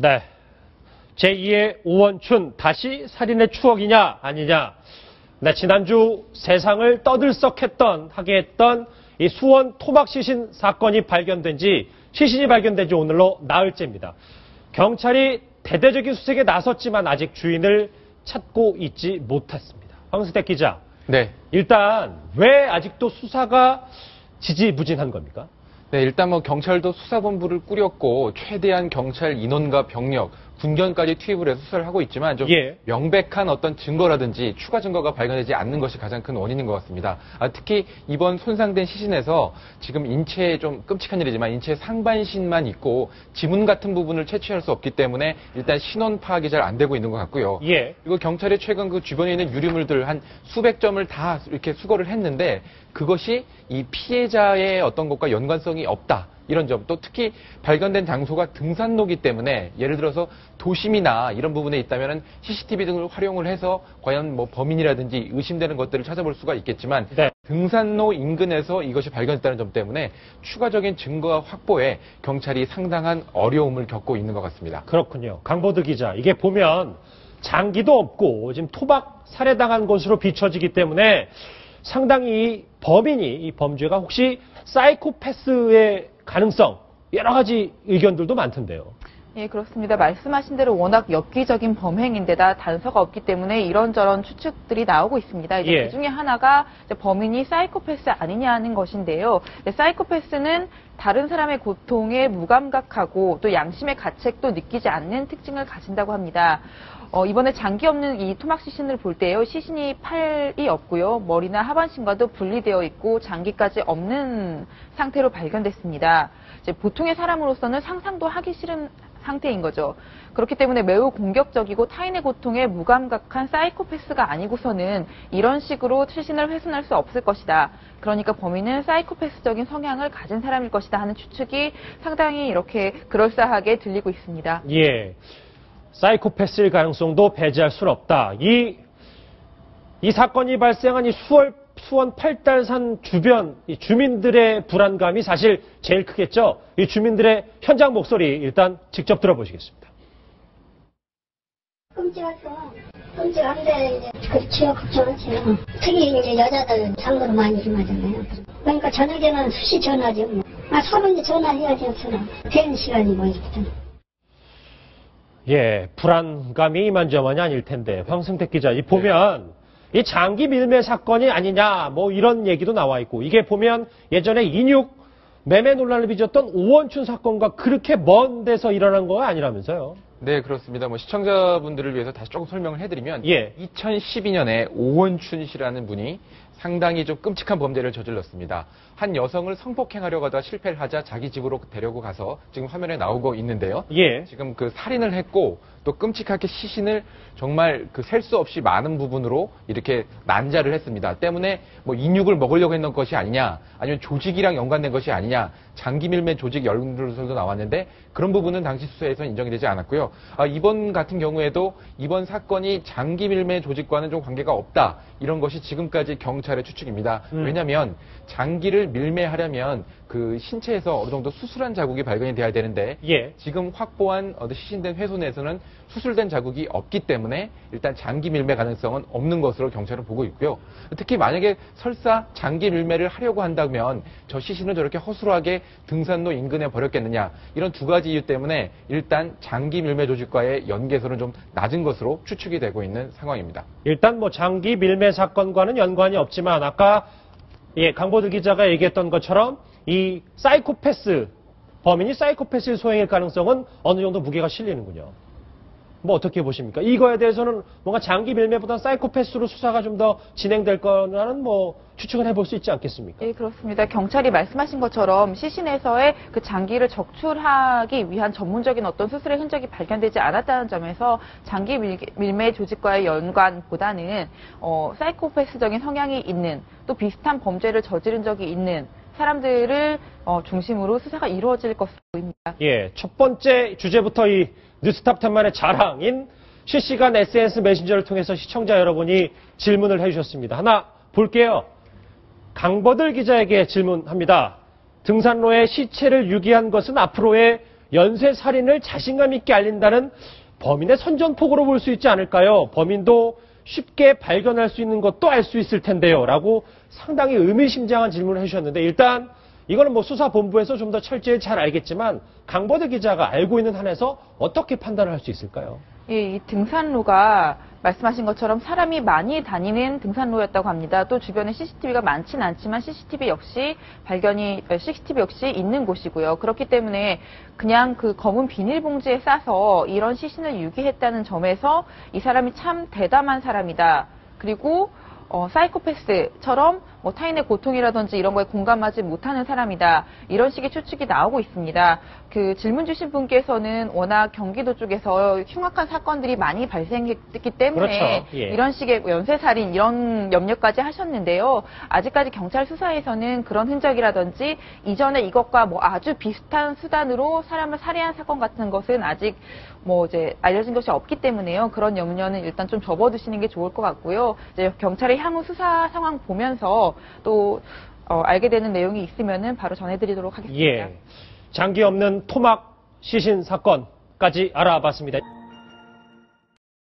네. 제2의 오원춘 다시 살인의 추억이냐 아니냐. 네, 지난주 세상을 하게 했던 이 수원 토막 시신이 발견된 지 오늘로 나흘째입니다. 경찰이 대대적인 수색에 나섰지만 아직 주인을 찾고 있지 못했습니다. 황승택 기자. 네. 일단 왜 아직도 수사가 지지부진한 겁니까? 네, 일단 경찰도 수사본부를 꾸렸고 최대한 경찰 인원과 병력, 군견까지 투입을 해서 수사를 하고 있지만 좀 명백한 어떤 증거라든지 추가 증거가 발견되지 않는 것이 가장 큰 원인인 것 같습니다. 특히 이번 손상된 시신에서 지금 인체에 좀 끔찍한 일이지만 인체 상반신만 있고 지문 같은 부분을 채취할 수 없기 때문에 일단 신원 파악이 잘 안 되고 있는 것 같고요. 그리고 경찰이 최근 그 주변에 있는 유리물들 한 수백 점을 다 이렇게 수거를 했는데 그것이 이 피해자의 어떤 것과 연관성이 없다. 이런 점, 또 특히 발견된 장소가 등산로이기 때문에 예를 들어서 도심이나 이런 부분에 있다면 CCTV 등을 활용을 해서 과연 범인이라든지 의심되는 것들을 찾아볼 수가 있겠지만 등산로 인근에서 이것이 발견됐다는 점 때문에 추가적인 증거 확보에 경찰이 상당한 어려움을 겪고 있는 것 같습니다. 그렇군요. 강보드 기자, 이게 보면 장기도 없고 지금 토박 살해당한 것으로 비춰지기 때문에 상당히 이 범죄가 혹시 사이코패스의 가능성, 여러 가지 의견들도 많던데요. 예, 그렇습니다. 말씀하신 대로 워낙 엽기적인 범행인데다 단서가 없기 때문에 이런저런 추측들이 나오고 있습니다. 이제 그 중에 하나가 범인이 사이코패스 아니냐는 것인데요. 사이코패스는 다른 사람의 고통에 무감각하고 또 양심의 가책도 느끼지 않는 특징을 가진다고 합니다. 이번에 장기 없는 이 토막 시신을 볼 때요. 시신이 팔이 없고요. 머리나 하반신과도 분리되어 있고 장기까지 없는 상태로 발견됐습니다. 이제 보통의 사람으로서는 상상도 하기 싫은 상태인 거죠. 그렇기 때문에 매우 공격적이고 타인의 고통에 무감각한 사이코패스가 아니고서는 이런 식으로 시신을 훼손할 수 없을 것이다. 그러니까 범인은 사이코패스적인 성향을 가진 사람일 것이다 하는 추측이 상당히 이렇게 그럴싸하게 들리고 있습니다. 예. 사이코패스일 가능성도 배제할 수는 없다. 이 사건이 발생한 이 수원 팔달산 주변 이 주민들의 불안감이 사실 제일 크겠죠. 이 주민들의 현장 목소리 일단 직접 들어보시겠습니다. 끔찍한데 그렇죠. 걱정하죠. 특히 이제 여자들 상으로 많이 심하잖아요. 그러니까 저녁에는 수시 전화죠. 서로 이제 전화해야죠. 서로 되는 시간이 있거든. 예, 불안감이 이만저만이 아닐 텐데 황승택 기자, 보면 이 장기 밀매 사건이 아니냐 이런 얘기도 나와 있고 이게 보면 예전에 인육 매매 논란을 빚었던 오원춘 사건과 그렇게 먼 데서 일어난 거 아니라면서요? 네, 그렇습니다. 시청자분들을 위해서 다시 조금 설명을 해드리면 2012년에 오원춘 씨라는 분이 상당히 좀 끔찍한 범죄를 저질렀습니다. 한 여성을 성폭행하려고 하다가 실패를 하자 자기 집으로 데려고 가서 지금 화면에 나오고 있는데요. 지금 그 살인을 했고 또 끔찍하게 시신을 정말 셀 수 없이 많은 부분으로 이렇게 난자를 했습니다. 때문에 인육을 먹으려고 했던 것이 아니냐, 아니면 조직이랑 연관된 것이 아니냐, 장기 밀매 조직 연루설도 나왔는데 그런 부분은 당시 수사에서 인정이 되지 않았고요. 이번 같은 경우에도 이번 사건이 장기 밀매 조직과는 좀 관계가 없다. 이런 것이 지금까지 경찰의 추측입니다. 왜냐하면 장기를 밀매하려면 그 신체에서 어느 정도 수술한 자국이 발견이 돼야 되는데 지금 확보한 시신된 훼손에서는 수술된 자국이 없기 때문에 일단 장기 밀매 가능성은 없는 것으로 경찰은 보고 있고요. 특히 만약에 설사 장기 밀매를 하려고 한다면 저 시신을 저렇게 허술하게 등산로 인근에 버렸겠느냐, 이런 두 가지 이유 때문에 일단 장기 밀매 조직과의 연계선은 좀 낮은 것으로 추측이 되고 있는 상황입니다. 일단 장기 밀매 사건과는 연관이 없지만 아까 강보드 기자가 얘기했던 것처럼 이 범인이 사이코패스의 소행일 가능성은 어느 정도 무게가 실리는군요. 어떻게 보십니까? 이거에 대해서는 뭔가 장기 밀매보다 사이코패스로 수사가 좀 더 진행될 거라는 추측을 해볼 수 있지 않겠습니까? 예, 그렇습니다. 경찰이 말씀하신 것처럼 시신에서의 그 장기를 적출하기 위한 전문적인 어떤 수술의 흔적이 발견되지 않았다는 점에서 장기 밀매 조직과의 연관보다는 사이코패스적인 성향이 있는, 또 비슷한 범죄를 저지른 적이 있는 사람들을 중심으로 수사가 이루어질 것으로 보입니다. 예, 첫 번째 주제부터 이 뉴스탑10만의 자랑인 실시간 SNS 메신저를 통해서 시청자 여러분이 질문을 해주셨습니다. 하나 볼게요. 강버들 기자에게 질문합니다. 등산로에 시체를 유기한 것은 앞으로의 연쇄 살인을 자신감 있게 알린다는 범인의 선전포고로 볼 수 있지 않을까요? 범인도 쉽게 발견할 수 있는 것도 알 수 있을 텐데요. 라고 상당히 의미심장한 질문을 해주셨는데 일단 이거는 뭐 수사본부에서 좀 더 철저히 잘 알겠지만 강보드 기자가 알고 있는 한에서 어떻게 판단을 할 수 있을까요? 이 등산로가 말씀하신 것처럼 사람이 많이 다니는 등산로였다고 합니다. 또 주변에 CCTV가 많지는 않지만 CCTV 역시 있는 곳이고요. 그렇기 때문에 그냥 그 검은 비닐봉지에 싸서 이런 시신을 유기했다는 점에서 이 사람이 참 대담한 사람이다. 그리고 사이코패스처럼 뭐 타인의 고통이라든지 이런 거에 공감하지 못하는 사람이다. 이런 식의 추측이 나오고 있습니다. 그 질문 주신 분께서는 워낙 경기도 쪽에서 흉악한 사건들이 많이 발생했기 때문에 그렇죠. 예. 이런 식의 연쇄살인 이런 염려까지 하셨는데요. 아직까지 경찰 수사에서는 그런 흔적이라든지 이전에 이것과 뭐 아주 비슷한 수단으로 사람을 살해한 사건 같은 것은 아직 뭐 이제 알려진 것이 없기 때문에요. 그런 염려는 일단 좀 접어두시는 게 좋을 것 같고요. 이제 경찰의 향후 수사 상황 보면서 또 알게 되는 내용이 있으면은 바로 전해드리도록 하겠습니다. 예. 장기 없는 토막 시신 사건까지 알아봤습니다.